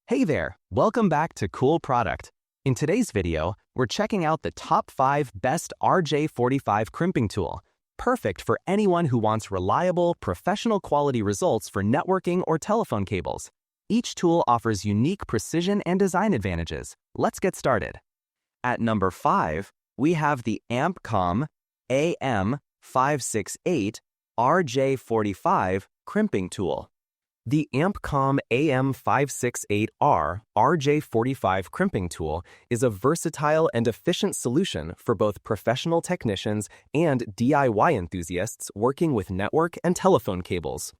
Hey there, welcome back to Cool Product. In today's video, we're checking out the top 5 best RJ45 crimping tool, perfect for anyone who wants reliable, professional quality results for networking or telephone cables. Each tool offers unique precision and design advantages. Let's get started. At number 5, we have the Ampcom AM-568 RJ45 crimping tool. The Ampcom AM-568R RJ45 crimping tool is a versatile and efficient solution for both professional technicians and DIY enthusiasts working with network and telephone cables.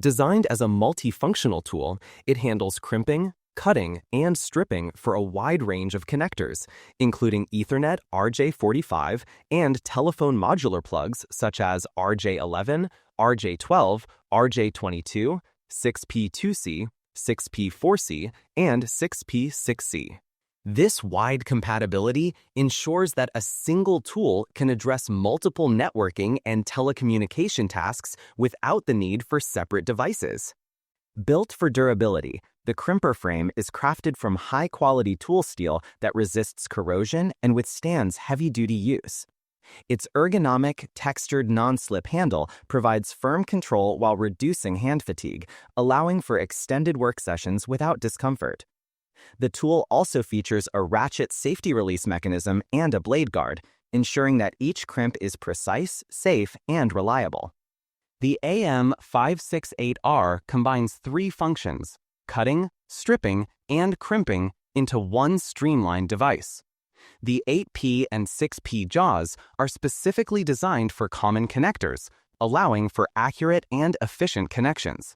Designed as a multifunctional tool, it handles crimping, cutting, and stripping for a wide range of connectors, including Ethernet RJ45 and telephone modular plugs such as RJ11, RJ12, RJ22, 6P2C, 6P4C, and 6P6C. This wide compatibility ensures that a single tool can address multiple networking and telecommunication tasks without the need for separate devices. Built for durability, the crimper frame is crafted from high-quality tool steel that resists corrosion and withstands heavy-duty use. Its ergonomic, textured non-slip handle provides firm control while reducing hand fatigue, allowing for extended work sessions without discomfort. The tool also features a ratchet safety release mechanism and a blade guard, ensuring that each crimp is precise, safe, and reliable. The AM-568R combines 3 functions: cutting, stripping, and crimping into one streamlined device. The 8P and 6P jaws are specifically designed for common connectors, allowing for accurate and efficient connections.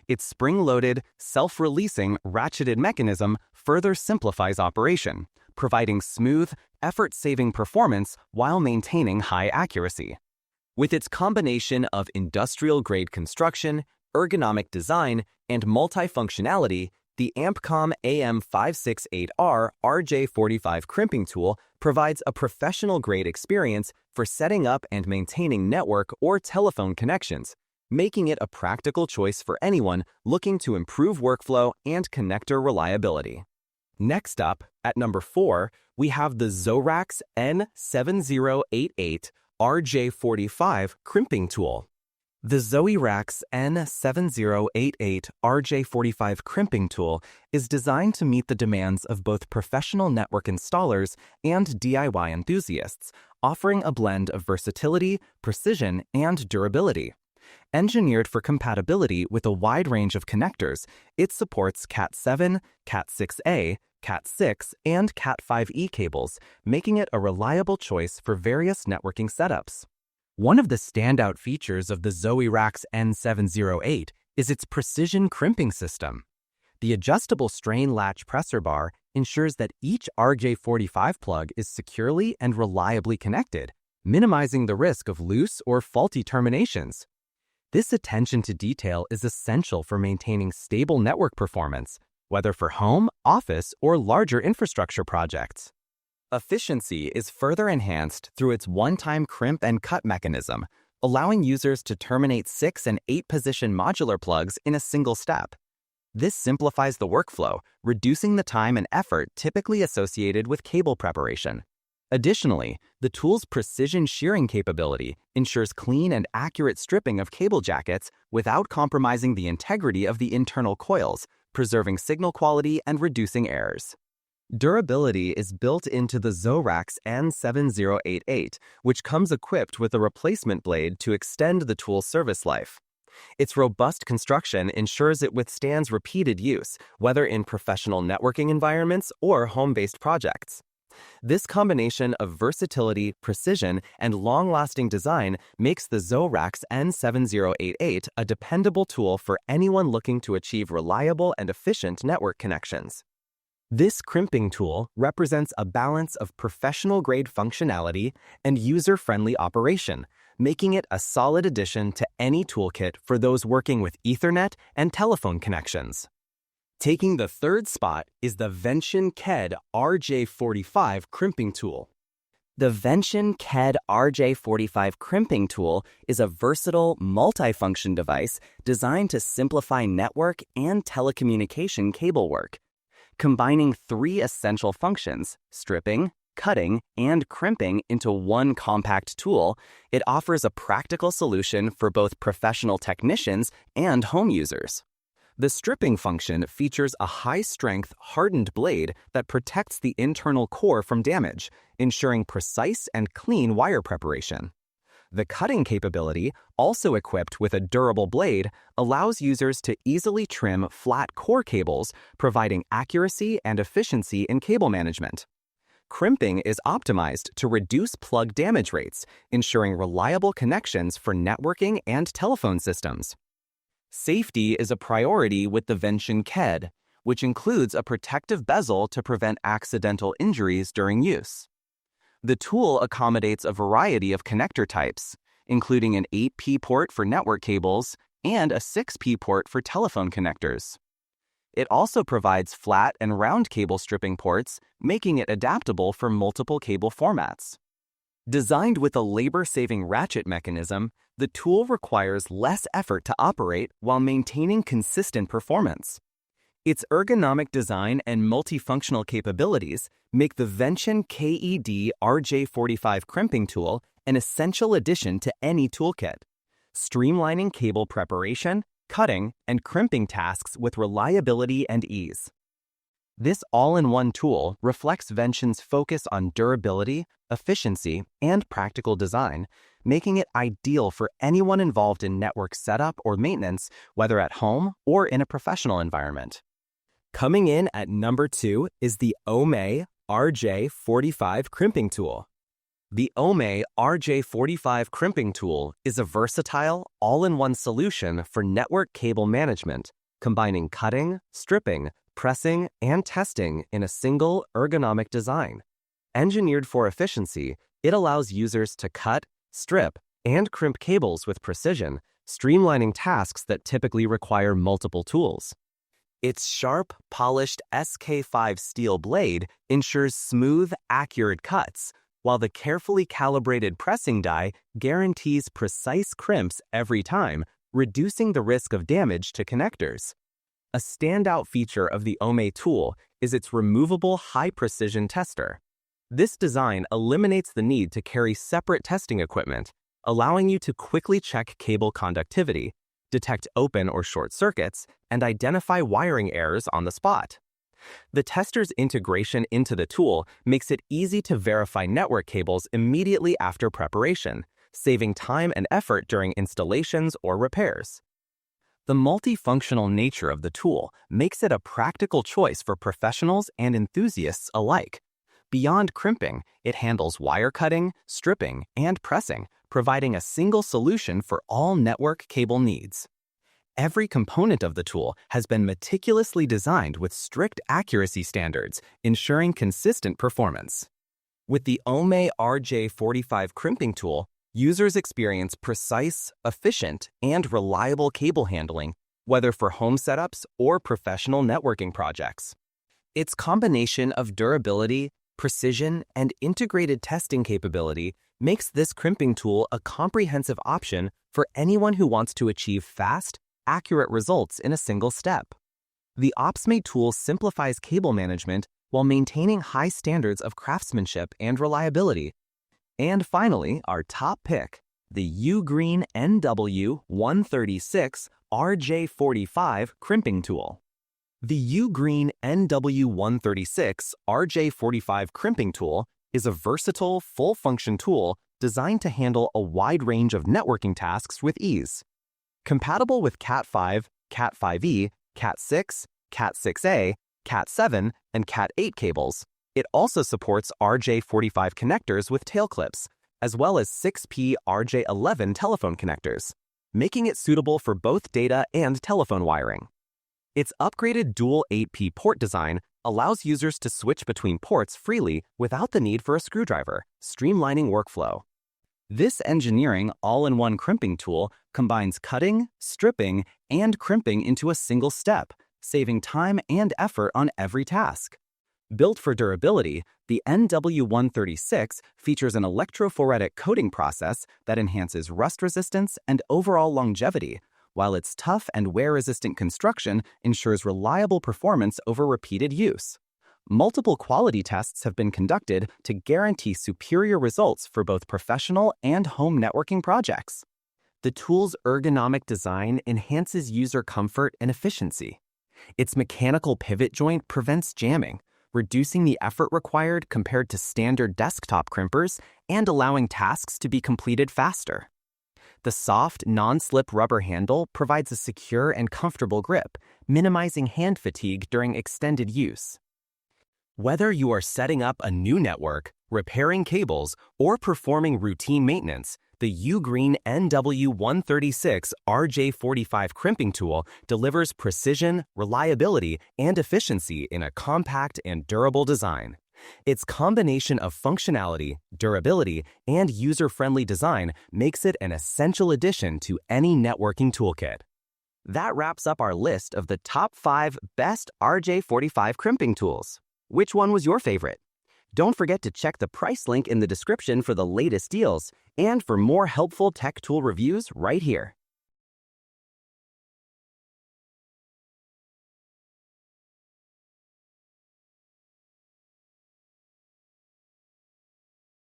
Its spring-loaded, self-releasing, ratcheted mechanism further simplifies operation, providing smooth, effort-saving performance while maintaining high accuracy. With its combination of industrial-grade construction, ergonomic design, and multifunctionality, the Ampcom AM-568R RJ45 crimping tool provides a professional-grade experience for setting up and maintaining network or telephone connections, making it a practical choice for anyone looking to improve workflow and connector reliability. Next up, at number 4, we have the ZoeRax N7088 RJ45 crimping tool. The ZoeRax N7088 RJ45 crimping tool is designed to meet the demands of both professional network installers and DIY enthusiasts, offering a blend of versatility, precision, and durability. Engineered for compatibility with a wide range of connectors, it supports Cat7, Cat6A, Cat6, and Cat5e cables, making it a reliable choice for various networking setups. One of the standout features of the ZoeRax N7088 is its precision crimping system. The adjustable strain latch presser bar ensures that each RJ45 plug is securely and reliably connected, minimizing the risk of loose or faulty terminations. This attention to detail is essential for maintaining stable network performance, whether for home, office, or larger infrastructure projects. Efficiency is further enhanced through its one-time crimp and cut mechanism, allowing users to terminate 6- and 8-position modular plugs in a single step. This simplifies the workflow, reducing the time and effort typically associated with cable preparation. Additionally, the tool's precision shearing capability ensures clean and accurate stripping of cable jackets without compromising the integrity of the internal coils, preserving signal quality and reducing errors. Durability is built into the ZoeRax N7088, which comes equipped with a replacement blade to extend the tool's service life. Its robust construction ensures it withstands repeated use, whether in professional networking environments or home-based projects. This combination of versatility, precision, and long-lasting design makes the ZoeRax N7088 a dependable tool for anyone looking to achieve reliable and efficient network connections. This crimping tool represents a balance of professional-grade functionality and user-friendly operation, making it a solid addition to any toolkit for those working with Ethernet and telephone connections. Taking the 3rd spot is the Vention KED RJ45 crimping tool. The Vention KED RJ45 Crimping tool is a versatile, multifunction device designed to simplify network and telecommunication cable work. Combining three essential functions, stripping, cutting, and crimping into one compact tool, it offers a practical solution for both professional technicians and home users. The stripping function features a high-strength, hardened blade that protects the internal core from damage, ensuring precise and clean wire preparation. The cutting capability, also equipped with a durable blade, allows users to easily trim flat core cables, providing accuracy and efficiency in cable management. Crimping is optimized to reduce plug damage rates, ensuring reliable connections for networking and telephone systems. Safety is a priority with the Vention KED, which includes a protective bezel to prevent accidental injuries during use. The tool accommodates a variety of connector types, including an 8P port for network cables and a 6P port for telephone connectors. It also provides flat and round cable stripping ports, making it adaptable for multiple cable formats. Designed with a labor-saving ratchet mechanism, the tool requires less effort to operate while maintaining consistent performance. Its ergonomic design and multifunctional capabilities make the Vention KED RJ45 Crimping tool an essential addition to any toolkit, streamlining cable preparation, cutting, and crimping tasks with reliability and ease. This all-in-one tool reflects Vention's focus on durability, efficiency, and practical design, making it ideal for anyone involved in network setup or maintenance, whether at home or in a professional environment. Coming in at number 2 is the Omay RJ45 Crimping tool. The Omay RJ45 Crimping tool is a versatile, all-in-one solution for network cable management, combining cutting, stripping, pressing, and testing in a single ergonomic design. Engineered for efficiency, it allows users to cut, strip, and crimp cables with precision, streamlining tasks that typically require multiple tools. Its sharp, polished SK5 steel blade ensures smooth, accurate cuts, while the carefully calibrated pressing die guarantees precise crimps every time, reducing the risk of damage to connectors. A standout feature of the Omay tool is its removable high-precision tester. This design eliminates the need to carry separate testing equipment, allowing you to quickly check cable conductivity, detect open or short circuits, and identify wiring errors on the spot. The tester's integration into the tool makes it easy to verify network cables immediately after preparation, saving time and effort during installations or repairs. The multifunctional nature of the tool makes it a practical choice for professionals and enthusiasts alike. Beyond crimping, it handles wire cutting, stripping, and pressing, providing a single solution for all network cable needs. Every component of the tool has been meticulously designed with strict accuracy standards, ensuring consistent performance. With the Omay RJ45 Crimping tool, users experience precise, efficient, and reliable cable handling, whether for home setups or professional networking projects. Its combination of durability, precision, and integrated testing capability makes this crimping tool a comprehensive option for anyone who wants to achieve fast, accurate results in a single step. The Omay tool simplifies cable management while maintaining high standards of craftsmanship and reliability. And finally, our top pick, the Ugreen NW136 RJ45 Crimping tool. The Ugreen NW136 RJ45 Crimping tool is a versatile, full-function tool designed to handle a wide range of networking tasks with ease. Compatible with Cat5, Cat5e, Cat6, Cat6a, Cat7, and Cat8 cables, it also supports RJ45 connectors with tail clips, as well as 6P RJ11 telephone connectors, making it suitable for both data and telephone wiring. Its upgraded dual 8P port design allows users to switch between ports freely without the need for a screwdriver, streamlining workflow. This engineering all-in-one crimping tool combines cutting, stripping, and crimping into a single step, saving time and effort on every task. Built for durability, the NW136 features an electrophoretic coating process that enhances rust resistance and overall longevity, while its tough and wear-resistant construction ensures reliable performance over repeated use. Multiple quality tests have been conducted to guarantee superior results for both professional and home networking projects. The tool's ergonomic design enhances user comfort and efficiency. Its mechanical pivot joint prevents jamming, reducing the effort required compared to standard desktop crimpers and allowing tasks to be completed faster. The soft, non-slip rubber handle provides a secure and comfortable grip, minimizing hand fatigue during extended use. Whether you are setting up a new network, repairing cables, or performing routine maintenance, the Ugreen NW136 RJ45 Crimping tool delivers precision, reliability, and efficiency in a compact and durable design. Its combination of functionality, durability, and user-friendly design makes it an essential addition to any networking toolkit. That wraps up our list of the top 5 best RJ45 crimping tools. Which one was your favorite? Don't forget to check the price link in the description for the latest deals and for more helpful tech tool reviews right here.